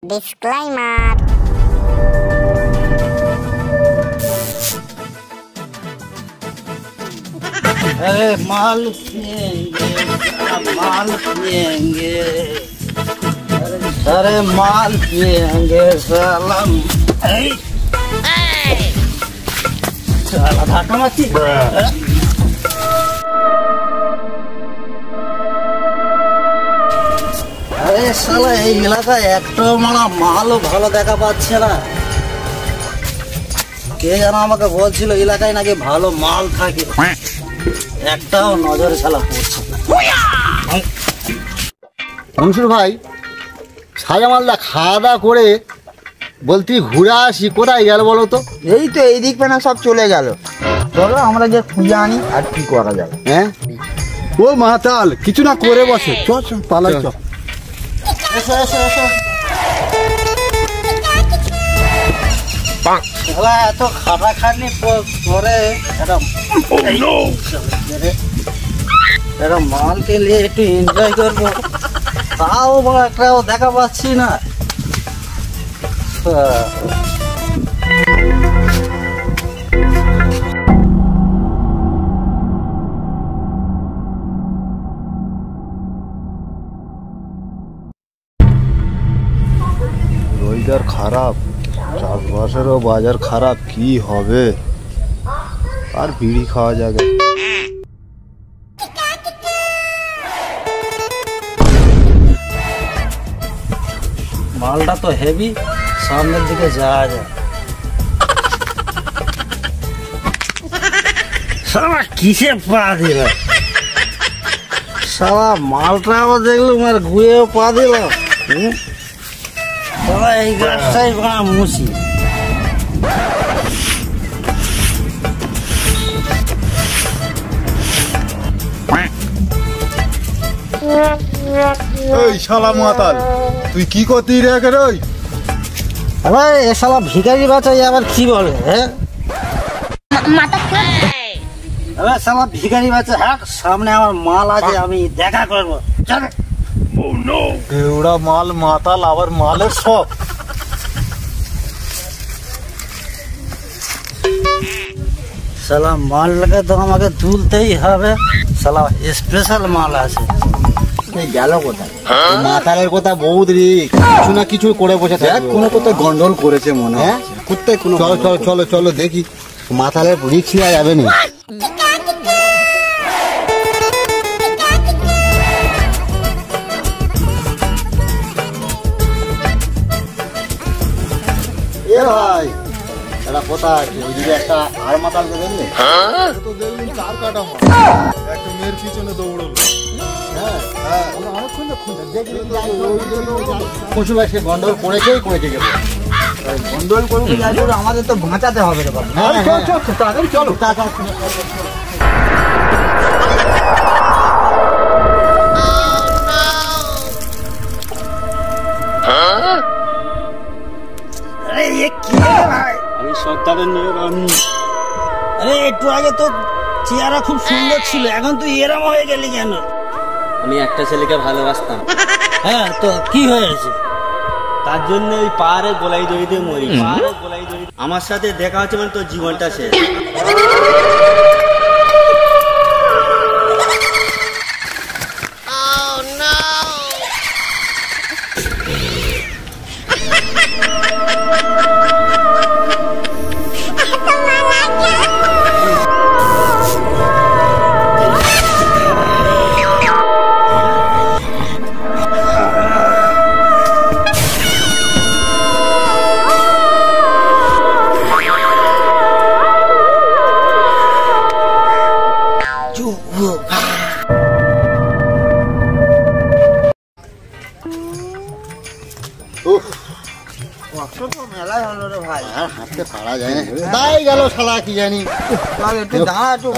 Disclaimer. अरे माल पिएंगे, माल पिएंगे, अरे माल पिएंगे सालम। साला धाका माची। अरे साला এই এলাকায় একটা মালও ভালো দেখা পাচ্ছে না। কে যেন আমাকে বলছিল এলাকায় নাকি ভালো মাল থাকে, একটাও নজরে শালা পড়ছে না। মনসুর ভাই, সাজা মালদা খাওয়া দাওয়া করে বলতে ঘুরে আসি, কোথায় গেল বলো তো? এই তো এই দিক পেনা সব চলে গেল। চলো আমরা যে খুঁজে আনি, আর কি করা যাবে। হ্যাঁ, ও মাতাল কিছু না করে বসে। চল চল পালাই চল। এসো এসো এসো। শালা এত খাটাখাটনি করে একটা মালকে নিয়ে একটু এনজয় করবো, তাও বড় একটাও দেখা পাচ্ছি না। ওয়েদার খারাপ, চাষবাসেরও বাজার খারাপ, কি হবে আর বিড়ি খাওয়া যাবে। মালটা তো হেভি, সামনের দিকে যাওয়া যায়। সালা কিসে পা দিল, সালা মালটাও দেখলাম আর ঘুরেও পা দিলাম। সালা এই গাছটাই মুছি। এই শালা মাতাল, তুই কি করতি রে? আরে এ শালা ভিখারি বাচ্চাই আবার কি বলে? হ্যাঁ আরে শালা ভিখারি বাচ্চা, হ্যাঁ সামনে আমার মাল আছে, আমি দেখা করবো। ওরা মাল মাতাল, আবার মালের সব। শালা মালটাকে তো আমাকে তুলতেই হবে, শালা স্পেশাল মাল আছে। গেল কোথায়? মাতালের কথা বহুত রে, কিছু না কিছু করে বসে থাকে। কোনো কোথাও গন্ডল করেছে মনে হয়। কোথায় কোনো চলো চলো চলো চলো দেখি, মাতালের রিক্স নেওয়া যাবে না। এ ভাই, এটা কোথায়? ওইদিকে একটা আর মাতালকে দেখলে? তো দেখলি চার কাটা মাল, একটা মেয়ের পিছনে দৌড়লো। সে গন্ডল করেছেই করেছে গেল। গন্ডল করবো, আমাদের তো বাঁচাতে হবে রে বাবা। চলো আমি সর্দারের মেয়ে। আরে একটু আগে তো চেহারা খুব সুন্দর ছিল, এখন তুই এরম হয়ে গেলি কেন? আমি একটা ছেলেকে ভালোবাসতাম, হ্যাঁ তো কি হয়েছে? তার জন্য ওই পাহাড়ে গোলাই দড়িতে মরি। আমার সাথে দেখা হচ্ছে মানে তোর জীবনটা শেষ। মেলাই হলো রে ভাই, আর হাঁটতে পারা যায় না। তাই গেল শালা কি জানি। একটু দাঁড়া, একটু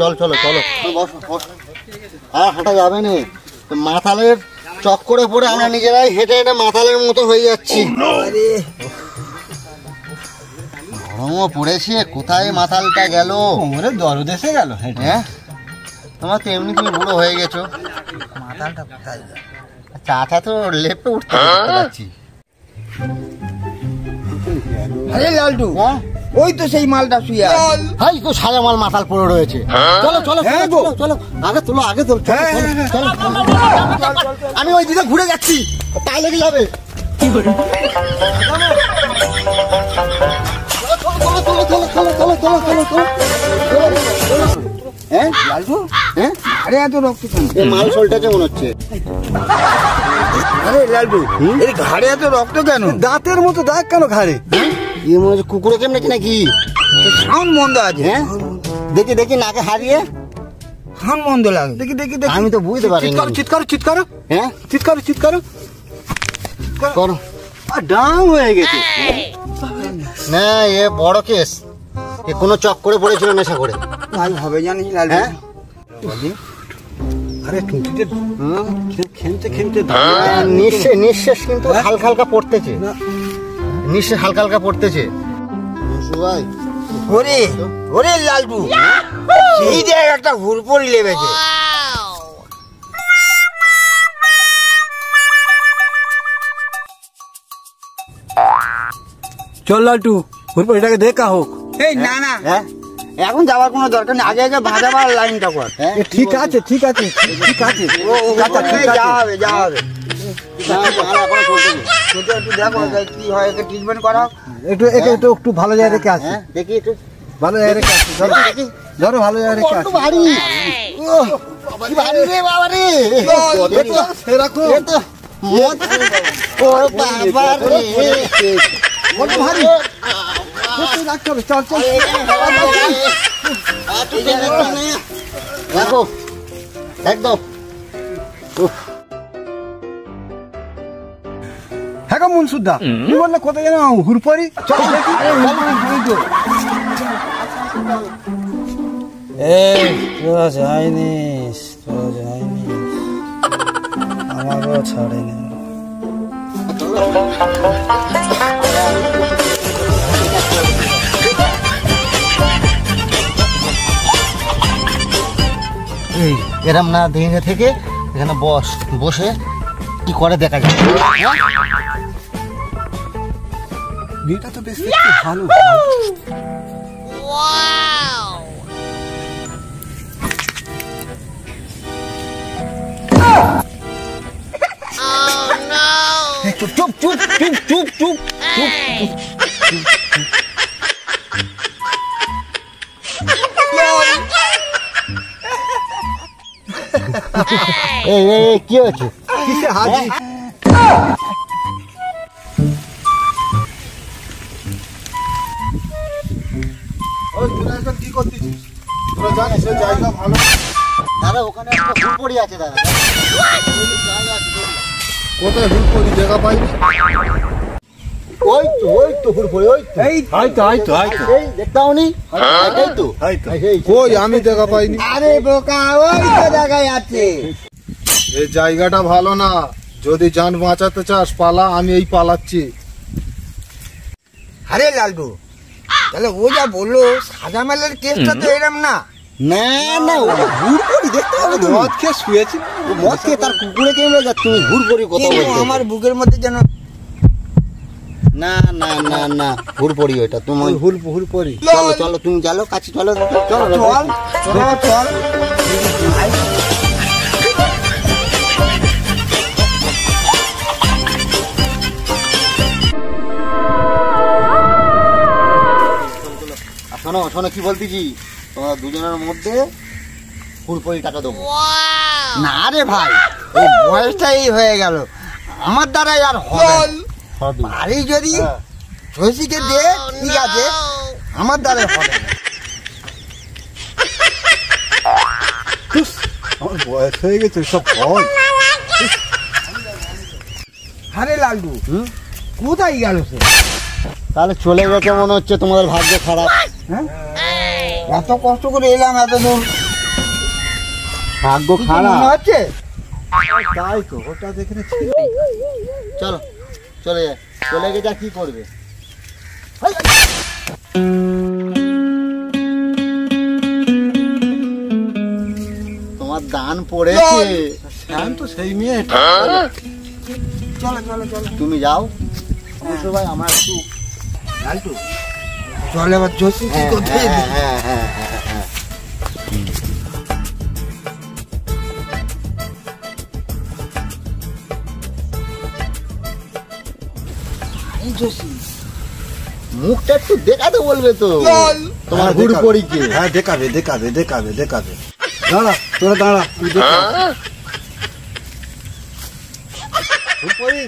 চল চলো চলো, আর হাঁটা যাবে না। মাতালের চক্করে পড়ে আমরা নিজেরাই হেঁটে হেঁটে মাতালের মতো হয়ে যাচ্ছি। গরমও পড়েছে, কোথায় মাতালটা গেল? কোমরে দরদ এসে গেল। হ্যাঁ, তোমার তো এমনি তুমি বুড়ো হয়ে গেছো। মাতালটা কোথায় গেল? চাচা তো লেপে উঠতে পারছি। আরে লালটু, হ্যাঁ ওই তো সেই মালটা শুয়ে আছে। হাই তো সারা মাল মাথাল পড়ে রয়েছে। চলো চলো হ্যাঁ চলো গো। চলো আগে তোলো আগে তোলো চলো, হ্যাঁ, চলো, হ্যাঁ, চলো। আমি ওই দিকে ঘুরে যাচ্ছি, পা লেগে যাবে। হ্যাঁ লালটু, হ্যাঁ আরে এত রক্ত কেন? এই মাল সল্টেছে মনে হচ্ছে। আরে লালটু, এর ঘাড়ে এত রক্ত কেন? দাঁতের মতো দাগ কেন ঘাড়ে? ইয়ে মনে হচ্ছে কুকুরে কেমনেছে নাকি? সাউন্ড বন্ধ আছে। হ্যাঁ দেখি দেখি নাকে হারিয়ে। সাউন্ড বন্ধ লাগে। দেখি দেখি দেখি। আমি তো বুঝতে পারিনি। চিৎকার চিৎকার হ্যাঁ চিৎকার চিৎকার। করো। ডাং হয়ে গেছে। না এ বড় কেস, এ কোনো চক্করে পড়েছিল নেশা করে। ভাই হবে জানিস লালটু? হ্যাঁ আরে টুটিতে হুম। খেমতে খেমতে নিঃশ্বাস নিঃশ্বাস কিন্তু হালকা হালকা পড়তেছে, নিঃশ্বাস হালকা হালকা পড়তেছে। ভাই ওরে ওরে লালটু, সেই দেখ একটা হুড়পড়ি লেগেছে। চল লালটু, হুড়পড়িটাকে দেখা হোক। এই না না, হ্যাঁ এখন যাওয়ার কোনো দরকার নেই, আগে আগে ভাজাবার লাইনটা কর। হ্যাঁ ঠিক আছে ঠিক আছে ঠিক আছে। আচ্ছা ঠিক আছে, যাওয়া হবে যাওয়া হবে। না, মাল এখনো চলতেছে। একটু একটু দেখো কি হয়, একে ট্রিটমেন্ট করা হোক। একটু একে একটু একটু ভালো জায়গায় রেখে আসি। হ্যাঁ দেখি একটু ভালো জায়গায় রেখে আসি। ধরো দেখি। ধরো ভালো জায়গায় রেখে বড্ড আসি। ভারী। ওহ, কি ভারী রে বাবা রে। এ তো- রাখো। এ তো মদ। ও বাবা রে। বড্ড ভারী। রাখতে হবে। চল চল। রাখো একদম। উফ, হ্যাঁ গো মুনসুদ্দা, তুমি বললে কোথায় যেন হুড়পড়ি? চল দেখি। এই তোরা যাইনিস, তোরা যাইনিস, আমারও ছাড়েনি। এই এরম না ভেঙে থেকে এখানে বসে কি করে দেখা যায়। মেয়েটা তো বেশ দেখতে ভালো। চুপ চুপ চুপ চুপ চুপ চুপ চুপ। এই এই এই, কি হয়েছে? কিসে হাজি? কি করতেছিস? তোরা জানিস এই জায়গা ভালো। দাদা ওখানে একটা হুড়পড়ি আছে দাদা। কোথায় হুড়পড়ি? জায়গা পাইনি। ওই তো হুড়পড়ি, ওই তো। এই হয়তো হয়তো হয়তো। এই দেখতাও নি? এই তো। হয়তো। এই, কই আমি জায়গা পাইনি। আরে বোকা, ওই তো জায়গায় আছে। এই জায়গাটা ভালো না, যদি জান বাঁচাতে চাস পালা, আমি এই পালাচ্ছি। আরে লালটু, তাহলে ও যা বললো সাজা মেলার কেসটা তো এরম না। না না ও হুড়পড়ি দেখতে হবে তুমি। মদ খেয়ে শুয়েছি। ও মদ খেয়ে তার কুকুরে কেমনে যাচ্ছে, তুমি হুড়পড়ি কথা কিন্তু বলছো। আমার বুকের মধ্যে যেন না না না না হুড়পড়ি ওইটা তুমি। হুড়পড়ি। চলো চলো তুমি চলো কাছে চলো চলো চল চল চল। শোনো শোনো কি বলতেছি, তোমরা দুজনের মধ্যে হুড়পড়ি টাকা দেবো। না রে ভাই, এই বয়সটাই হয়ে গেল, আমার দ্বারাই আর হবে না। হবে। বাড়ি যদি শশীকে দে ঠিক আছে, আমার দ্বারাই হবে না। আমার বয়স হয়ে গেছে সব ভয়। আরে লালটু, কোথায় গেল সে? তাহলে চলে গেছে মনে হচ্ছে, তোমাদের ভাগ্য খারাপ। হ্যাঁ, এত কষ্ট করে এলাম এত দূর, ভাগ্য কিছু খারাপ। মনে হচ্ছে? তাই তো, ওটা দেখে চলো চলে যায়, চলে গেছে আর কি করবে। তোমার দান পড়েছে। তো সেই মেয়ে চলো চলো চলো তুমি যাও শ্বশুর ভাই আমার একটু লালটু চলে আবার জোশি কি করতে হ্যাঁ জোশি মুখটা একটু দেখাতে বলবে তো তোমার হুড় পড়িকে। হ্যাঁ দেখাবে দেখাবে দেখাবে দেখাবে। দাঁড়া তোরা দাঁড়া,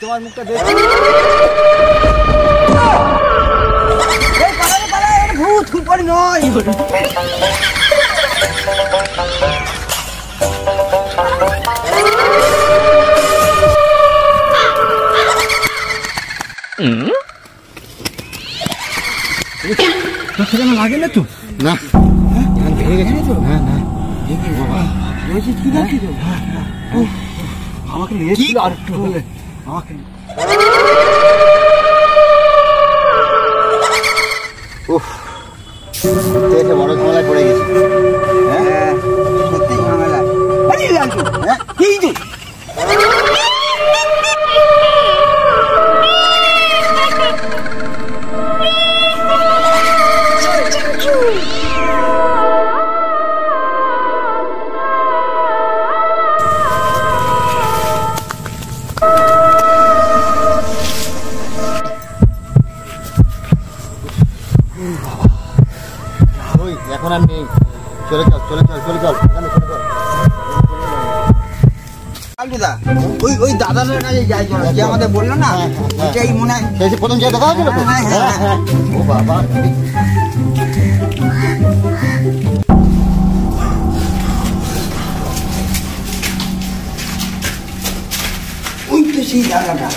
তোমার মুখটা দেখ। ভূত হুপরি নয়। লাগে না তো? না আমাকে নিয়েছিল আর একটু হলে আমাকে দেখে বড় ঝামেলায় পড়ে গেছি। হ্যাঁ সত্যি ঝামেলা। আরে লালটু হ্যাঁ কি তুই ওই এখন আর নেই, চলে চল চলে চল চলে চল চলে চল। লালটুদা ওই দাদার কাছে যাই চলো, যে আমাদের বললো না ওইটাই মনে হয়। সেই যে প্রথম যে দেখা হয়েছিল তো? হ্যাঁ। ও বাবা ওই তো সেই জায়গাটা।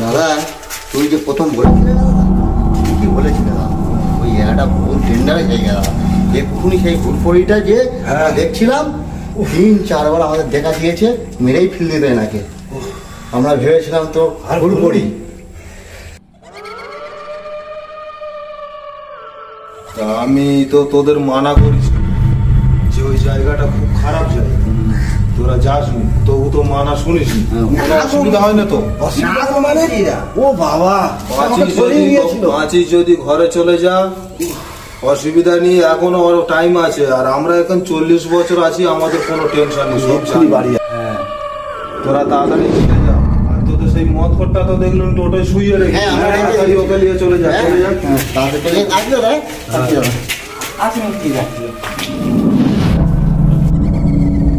দাদা তুই যে প্রথম বলেছিলে না দাদা, কি বলেছিলে দাদা, ওই জায়গাটা ভুল টেন্ডারে জায়গা দাদা। এক্ষুনি সেই ভুলপড়িটা যে আমরা দেখছিলাম 3-4 বার আমাদের দেখা দিয়েছে, মেরেই ফেল দিবে নাকি। আমরা ভেবেছিলাম তো ভুলপড়ি। তা আমি তো তোদের মানা করেছি যে ওই জায়গাটা খুব খারাপ জায়গা, তোরা যাসনি, তবু তো মানা শুনিস, কোনো অসুবিধা হয় না তো? ও বাবা পাঁচিশ যদি ঘরে চলে যা অসুবিধা নেই, এখনো টাইম আছে। আর আমরা এখন 40 বছর আছি, আমাদের কোনো টেনশন নেই, সব বাড়ি। হ্যাঁ তোরা তাড়াতাড়ি চলে যা। আর তোদের সেই মদ খটটা তো দেখলাম টোটোয় শুয়ে রেখে, হ্যাঁ, আমরা তাড়াতাড়ি ওকে নিয়ে চলে যা চলে যা। তাড়াতাড়ি আসবে দাদা, আসুন ঠিক আছে।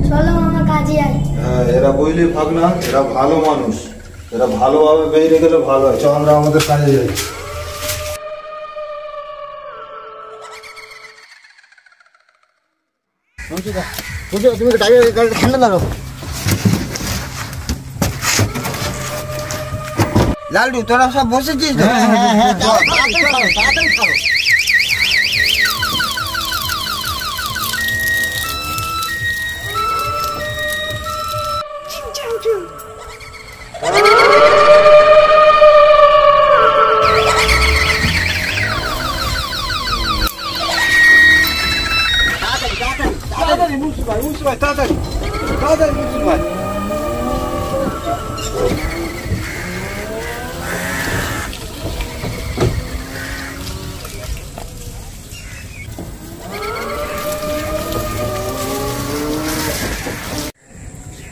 চলো মামা কাজে যাই। হ্যাঁ এরা বইলে ভাগ না, এরা ভালো মানুষ, এরা ভালোভাবে বেরিয়ে গেলে ভালো হয়। চল আমরা আমাদের কাজে যাই। তুমি গাড়িটা ঠান্ডা লাগো। লালটু তোরা সব বসেছিস তো? হ্যাঁ তাড়াতাড়ি খাও।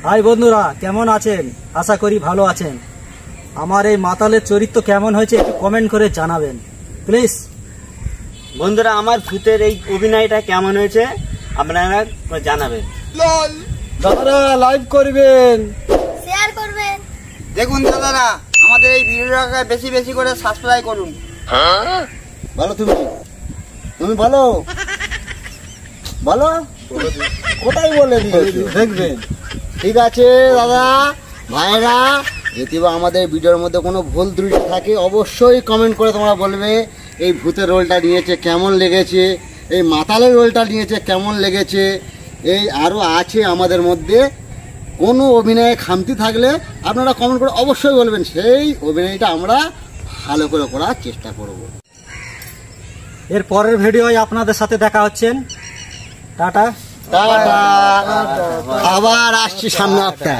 হাই বন্ধুরা, কেমন আছেন? আশা করি ভালো আছেন। আমার এই মাতালের চরিত্র কেমন হয়েছে একটু কমেন্ট করে জানাবেন প্লিজ। বন্ধুরা আমার ভূতের এই অভিনয়টা কেমন হয়েছে আপনারা জানাবেন। দাদারা লাইভ করবেন, শেয়ার করবেন। দেখুন দাদারা আমাদের এই ভিডিওটাকে বেশি বেশি করে সাবস্ক্রাইব করুন। বলো তুমি বলো বলো কোথায় বলে দিয়েছো দেখবেন। ঠিক আছে দাদা ভাইরা, যদি বা আমাদের ভিডিওর মধ্যে কোনো ভুল ত্রুটি থাকে অবশ্যই কমেন্ট করে তোমরা বলবে। এই ভূতের রোলটা নিয়েছে কেমন লেগেছে, এই মাতালের রোলটা নিয়েছে কেমন লেগেছে, এই আরও আছে আমাদের মধ্যে কোনো অভিনয়ে খামতি থাকলে আপনারা কমেন্ট করে অবশ্যই বলবেন, সেই অভিনয়টা আমরা ভালো করে করার চেষ্টা করব। এর পরের ভিডিওয় আপনাদের সাথে দেখা হচ্ছেন। টাটা। টাটা। আবার আসছি সামনে একটা।